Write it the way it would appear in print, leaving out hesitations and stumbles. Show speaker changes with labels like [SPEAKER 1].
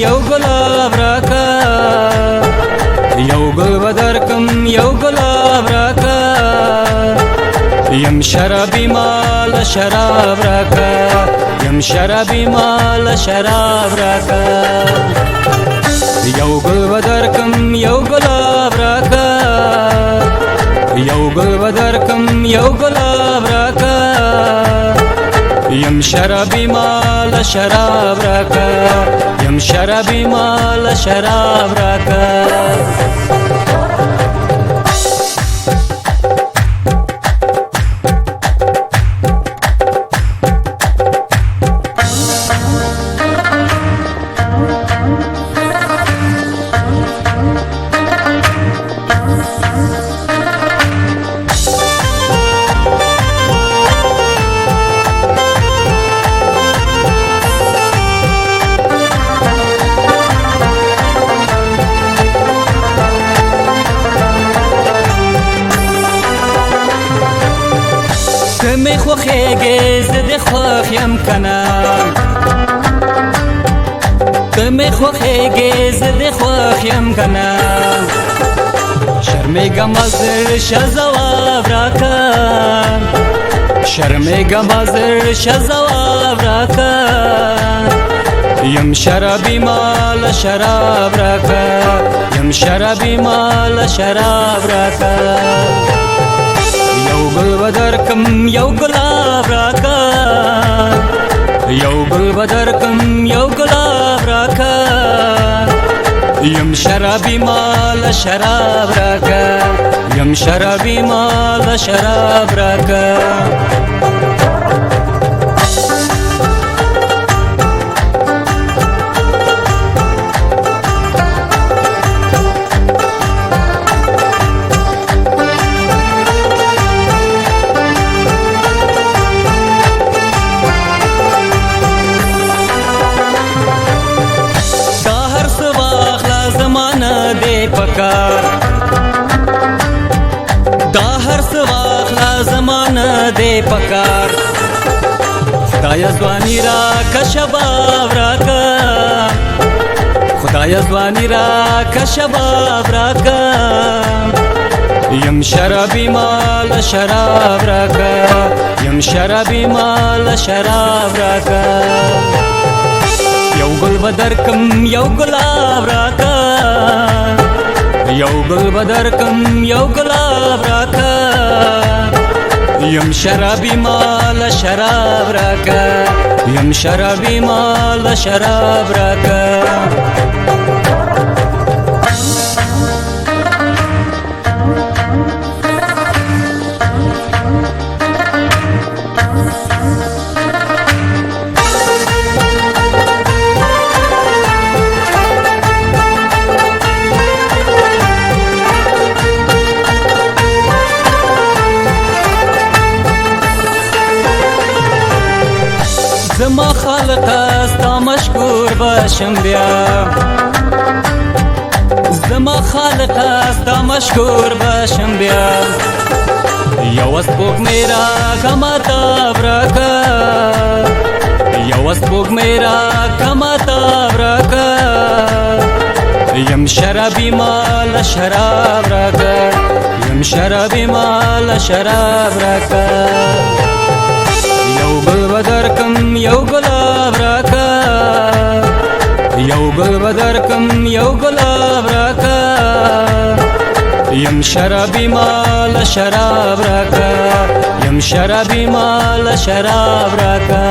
[SPEAKER 1] یو ګلاب راکا یو ګل بدرکم یو ګلاب راکا یم شرابی مال شراب راکا یم شرابی مال شراب راکا یو ګل بدرکم یو ګلاب راکا یو ګل بدرکم یو ګلاب راکا یم شرابی مال شراب راکا یم شرابی مال شراب راکا کمی خوخیگی زد خوخ یم کنا کمی خوخیگی زد خوخ یم کنا شرمیگم از شزواب راکا شرمیگم از شزواب راکا یم شرابی مال شراب راکا یم شرابی مال شراب راکا یو ګل بدرکم یو ګلاب راکا یو ګل بدرکم یو ګلاب راکا یم شرابی مال شراب راکا یم شرابی مال شراب راکا پکار دا هر سواخلا زمانه دی پکار خدای ځواني راکه شباب راکه خدای ځواني راکه شباب راکه یم شرابی مال شراب راکه یم شرابی مال شراب راکه یو ګل بدرکم یو ګلاب راکا یو ګل بدرکم یو ګلاب راکا یم شرابی مال شراب راکا یم شرابی مال شراب راکا زما خالق استا مشکور باشم بیا زما خالق استا مشکور باشم بیا یو اسبوک میرا کماتا براکا یو اسبوک میرا کماتا براکا یم شرابی مال شراب راکا یم شرابی مال شراب راکا یو ګل بدرکم یو ګلاب راکا یو ګل بدرکم یو ګلاب راکا یم شرابی مال شراب راکا یم شرابی مال شراب راکا